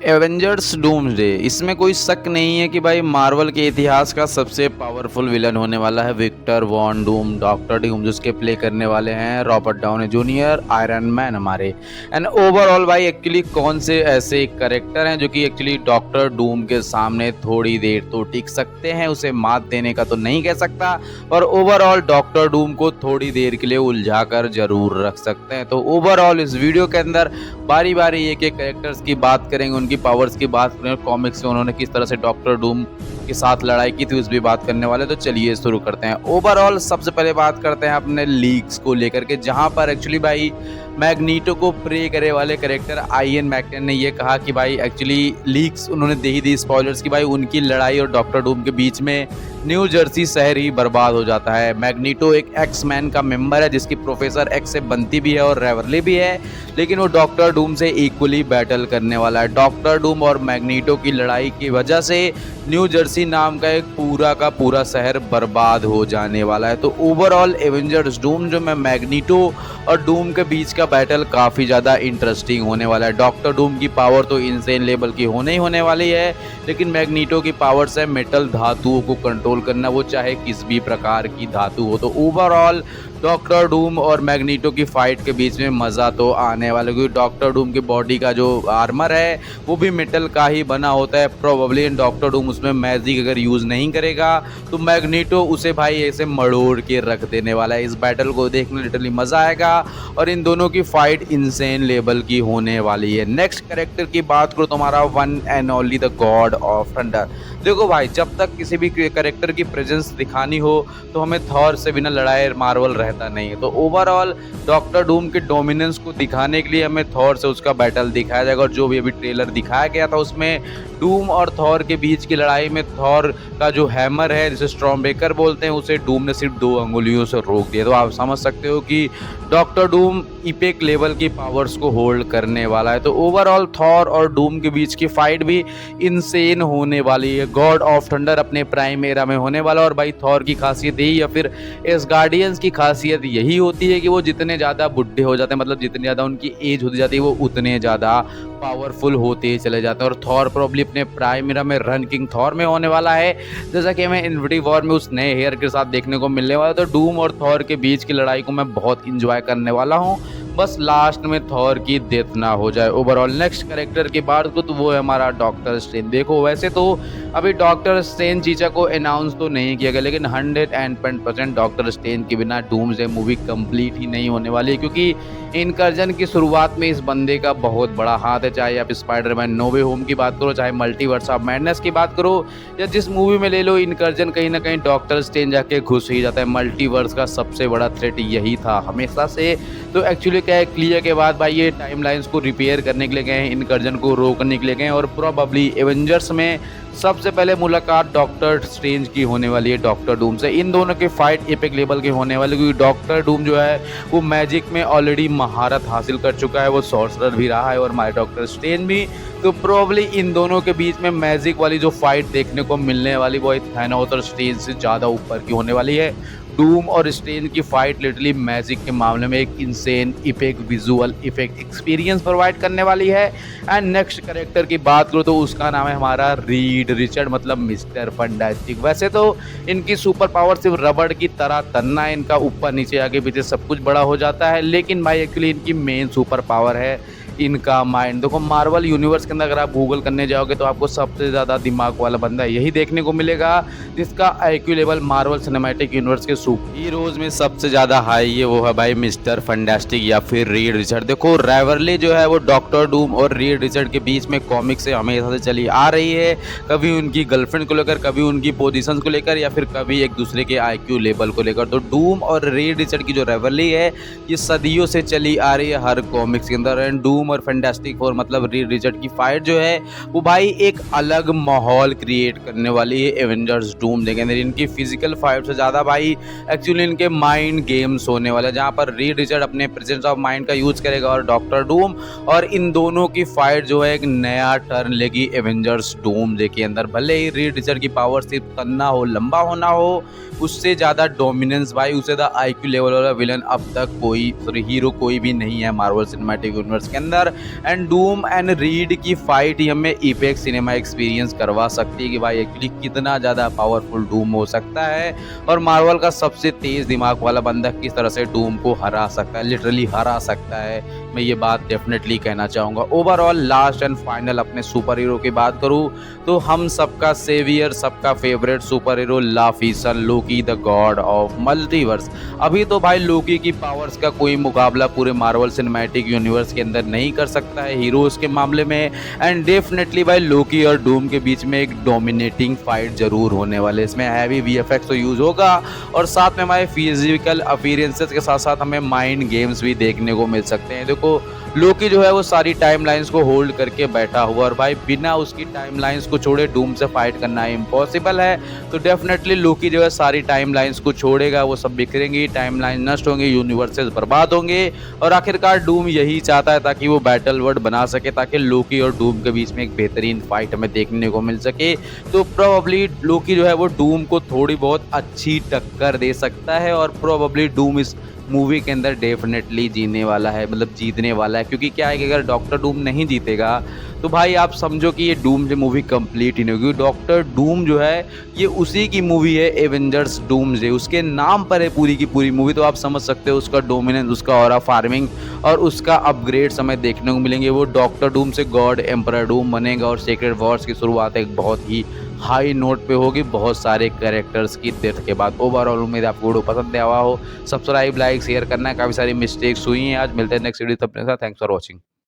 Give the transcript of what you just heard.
Avengers doomsday, इसमें कोई शक नहीं है कि भाई मार्वल के इतिहास का सबसे पावरफुल विलन होने वाला है Victor Von Doom, doctor Doom, जिसके प्ले करने वाले हैं Robert Downey junior, Iron Man हमारे। एंड ओवरऑल भाई एक्चुअली कौन से ऐसे कैरेक्टर हैं जो कि एक्चुअली डॉक्टर डूम के सामने थोड़ी देर तो टिक सकते हैं, उसे मात देने का तो नहीं कह सकता, पर ओवरऑल डॉक्टर डूम को थोड़ी देर के लिए उलझा कर जरूर रख सकते हैं। तो ओवरऑल इस वीडियो के अंदर बारी बारी एक एक कैरेक्टर्स की बात करेंगे, उनकी पावर्स की बात करेंगे, कॉमिक्स में उन्होंने किस तरह से डॉक्टर डूम के साथ लड़ाई की थी उस भी बात करने वाले। तो चलिए शुरू करते हैं। ओवरऑल सबसे पहले बात करते हैं अपने लीक्स को लेकर के, जहां पर एक्चुअली भाई मैग्नीटो को प्रे करे वाले कैरेक्टर आइयन मैकटेन ने ये कहा कि भाई एक्चुअली लीक्स उन्होंने दे ही दी स्पॉयलर्स की भाई उनकी लड़ाई और डॉक्टर डूम के बीच में न्यू जर्सी शहर ही बर्बाद हो जाता है। मैग्नीटो एक एक्स मैन का मेंबर है जिसकी प्रोफेसर एक्स से बनती भी है और रेवरली भी है, लेकिन वो डॉक्टर डूम से इक्वली बैटल करने वाला है। डॉक्टर डूम और मैग्नीटो की लड़ाई की वजह से न्यू जर्सी नाम का एक पूरा का पूरा शहर बर्बाद हो जाने वाला है। तो ओवरऑल एवेंजर्स डूम जो मैं मैग्नीटो और डूम के बीच का बैटल काफ़ी ज़्यादा इंटरेस्टिंग होने वाला है। डॉक्टर डूम की पावर तो इनसेन लेवल की होने ही होने वाली है, लेकिन मैग्नीटो की पावर्स है मेटल धातुओं को कंट्रोल करना, वो चाहे किस भी प्रकार की धातु हो। तो ओवरऑल डॉक्टर डूम और मैग्नीटो की फाइट के बीच में मज़ा तो आने वाला है, क्योंकि डॉक्टर डूम की बॉडी का जो आर्मर है वो भी मेटल का ही बना होता है प्रोबेबली। डॉक्टर डूम उसमें मैजिक अगर यूज़ नहीं करेगा तो मैग्नीटो उसे भाई ऐसे मड़ोड़ के रख देने वाला है। इस बैटल को देखने लिटरली मज़ा आएगा और इन दोनों की फाइट इनसेन लेवल की होने वाली है। नेक्स्ट कैरेक्टर की बात करो तो हमारा one and only the god of thunder. देखो भाई, जब तक किसी भी कैरेक्टर की प्रेजेंस दिखानी हो तो हमें थॉर से बिना लड़ाए मार्वल रहता नहीं है। तो ओवरऑल डॉक्टर डूम के डोमिनेंस को दिखाने के लिए हमें थॉर से उसका बैटल दिखाया जाएगा, और जो भी अभी ट्रेलर दिखाया गया था उसमें डूम और थॉर के बीच की लड़ाई में थॉर का जो हैमर है जिसे स्टॉर्म ब्रेकर बोलते हैं उसे डूम ने सिर्फ 2 अंगुलियों से रोक दिया। तो आप समझ सकते हो कि डॉक्टर डूम इपिक लेवल की पावर्स को होल्ड करने वाला है। तो ओवरऑल थॉर और डूम के बीच की फाइट भी इनसेन होने वाली है। गॉड ऑफ थंडर अपने प्राइम एरा में होने वाला, और भाई थॉर की खासियत यही या फिर एसगार्डियंस की खासियत यही होती है कि वो जितने ज़्यादा बुढ़े हो जाते हैं, मतलब जितनी ज़्यादा उनकी एज होती जाती है, वो उतने ज़्यादा पावरफुल होते चले जाते हैं। और थॉर प्रॉब्ली अपने प्राइम एरा में रन किंग थॉर में होने वाला है, जैसा कि हमें इन्फिनिटी वॉर में उस नए हेयर के साथ देखने को मिलने वाला है। तो डूम और थॉर के बीच की लड़ाई को मैं बहुत इंजॉय करने वाला हूँ, बस लास्ट में थॉर की डेथ ना हो जाए। ओवरऑल नेक्स्ट कैरेक्टर की बात को तो वो है हमारा डॉक्टर स्ट्रेंज। देखो वैसे तो अभी डॉक्टर स्ट्रेंज चीचा को अनाउंस तो नहीं किया गया, लेकिन 110% डॉक्टर स्ट्रेंज के बिना डूम्सडे मूवी कंप्लीट ही नहीं होने वाली है, क्योंकि इनकर्जन की शुरुआत में इस बंदे का बहुत बड़ा हाथ है। चाहे आप स्पाइडरमैन नो वे होम की बात करो, चाहे मल्टीवर्स ऑफ मैडनेस की बात करो, या जिस मूवी में ले लो, इनकर्जन कहीं ना कहीं डॉक्टर स्ट्रेंज आके घुस ही जाता है। मल्टीवर्स का सबसे बड़ा थ्रेट यही था हमेशा से। तो एक्चुअली क्या है, क्लियर के बाद भाई ये टाइमलाइंस को रिपेयर करने के लिए गए हैं, इनकर्जन को रोकने के लिए गए, और प्रोबेबली एवेंजर्स में सबसे पहले मुलाकात डॉक्टर स्ट्रेंज की होने वाली है डॉक्टर डूम से। इन दोनों की फाइट एपिक लेवल की होने वाली, क्योंकि डॉक्टर डूम जो है वो मैजिक में ऑलरेडी महारत हासिल कर चुका है, वो सॉर्सरर भी रहा है और हमारे डॉक्टर स्ट्रेंज भी। तो प्रोबेबली इन दोनों के बीच में मैजिक वाली जो फाइट देखने को मिलने वाली वो थैनोस और स्ट्रेंज से ज़्यादा ऊपर की होने वाली है। डूम और स्ट्रेंज की फाइट लिटरली मैजिक के मामले में एक insane effect visual effect experience provide करने वाली है। एंड नेक्स्ट कैरेक्टर की बात करो तो उसका नाम है हमारा रीड रिचर्ड, मतलब मिस्टर फंटास्टिक। वैसे तो इनकी सुपर पावर सिर्फ रबड़ की तरह तन्ना है, इनका ऊपर नीचे आगे पीछे सब कुछ बड़ा हो जाता है, लेकिन भाई एक्चुअली इनकी मेन सुपर पावर है इनका माइंड। देखो मार्वल यूनिवर्स के अंदर अगर आप गूगल करने जाओगे तो आपको सबसे ज़्यादा दिमाग वाला बंदा यही देखने को मिलेगा, जिसका IQ level Marvel cinematic universe के सुपर हीरोज में सबसे ज़्यादा हाई है, वो है भाई मिस्टर फंटास्टिक या फिर रीड रिचर्ड। देखो रेवरली जो है वो डॉक्टर डूम और रीड रिचर्ड के बीच में कॉमिक से हमेशा से चली आ रही है, कभी उनकी गर्लफ्रेंड को लेकर, कभी उनकी पोजीशंस को लेकर, या फिर कभी एक दूसरे के आईक्यू लेवल को लेकर। तो डूम और रीड रिचर्ड की जो रेवरली है ये सदियों से चली आ रही है हर कॉमिक्स के अंदर। एंड डूम और फैंटास्टिक फोर मतलब रीड रिचर्ड की फाइट जो है वो भाई एक अलग माहौल क्रिएट करने वाली है एवेंजर्स डूम्सडे के अंदर। इनकी फिजिकल फाइट से ज़्यादा भाई एक्चुअली इनके माइंड गेम्स होने वाले, जहाँ पर रीड रिचर्ड अपने प्रेजेंस ऑफ माइंड का यूज करेगा और डॉक्टर डूम, और इन दोनों की फाइट जो है एक नया टर्न लेगी एवेंजर्स डूम्सडे के अंदर। भले ही रीड रिचर्ड की पावर सिर्फ तन्ना हो, लंबा होना हो, उससे ज़्यादा डोमिनेंस भाई, उससे ज़्यादा आईक्यू लेवल वाला विलन अब तक कोई हीरो कोई भी नहीं है मार्वल सिनेमैटिक यूनिवर्स के अंदर। अंदर। एंड डूम एंड रीड की फाइट ही हमें इपेक्स सिनेमा एक्सपीरियंस करवा सकती है कि भाई एक्चुअली कितना ज़्यादा पावरफुल डूम हो सकता है और मार्वल का सबसे तेज़ दिमाग वाला बंदा किस तरह से डूम को हरा सकता है, लिटरली हरा सकता है। मैं ये बात डेफिनेटली कहना चाहूँगा। ओवरऑल लास्ट एंड फाइनल अपने सुपर हीरो की बात करूँ तो हम सबका सेवियर, सबका फेवरेट सुपर हीरो लाफिसन Loki the god of multiverse. अभी तो भाई लोकी की पावर्स का कोई मुकाबला पूरे मार्वल सिनेमैटिक यूनिवर्स के अंदर नहीं कर सकता है हीरोज के मामले में। एंड डेफिनेटली भाई लोकी और डूम के बीच में एक डोमिनेटिंग फाइट जरूर होने वाले। इसमें हैवी वीएफएक्स तो यूज होगा और साथ में हमारे फिजिकल अपीयरेंसेस के साथ साथ हमें माइंड गेम्स भी देखने को मिल सकते हैं। देखो लोकी जो है वो सारी टाइमलाइंस को होल्ड करके बैठा हुआ और भाई बिना उसकी टाइमलाइंस को छोड़े डूम से फाइट करना इम्पॉसिबल है। तो डेफिनेटली लोकी जो है सारी टाइमलाइंस को छोड़ेगा, वो सब बिखरेंगी, टाइमलाइन नष्ट होंगे, यूनिवर्सेस बर्बाद होंगे और आखिरकार डूम यही चाहता है ताकि वो बैटल वर्ड बना सके ताकि लोकी और डूम के बीच में एक बेहतरीन फाइट हमें देखने को मिल सके। तो प्रोबेबली लोकी जो है वो डूम को थोड़ी बहुत अच्छी टक्कर दे सकता है और प्रोबेबली डूम इस मूवी के अंदर डेफिनेटली जीने वाला है, मतलब जीतने वाला है। क्योंकि क्या है कि अगर डॉक्टर डूम नहीं जीतेगा तो भाई आप समझो कि ये डूम से मूवी कंप्लीट ही नहीं होगी। डॉक्टर डूम जो है ये उसी की मूवी है एवेंजर्स डूम्सडे, उसके नाम पर है पूरी की पूरी मूवी। तो आप समझ सकते हो उसका डोमिनेंस, उसका ऑरा फार्मिंग और उसका अपग्रेड्स हमें देखने को मिलेंगे। वो डॉक्टर डूम से गॉड एम्परर डूम बनेगा और सीक्रेट वॉर्स की शुरुआत एक बहुत ही हाई नोट पे होगी बहुत सारे कैरेक्टर्स की डेथ के बाद। ओवरऑल उम्मीद आपको वीडियो पसंद आया हो। सब्सक्राइब, लाइक, शेयर करना है। काफ़ी सारी मिस्टेक्स हुई हैं आज। मिलते हैं नेक्स्ट वीडियो, तब तक थैंक्स फॉर वॉचिंग।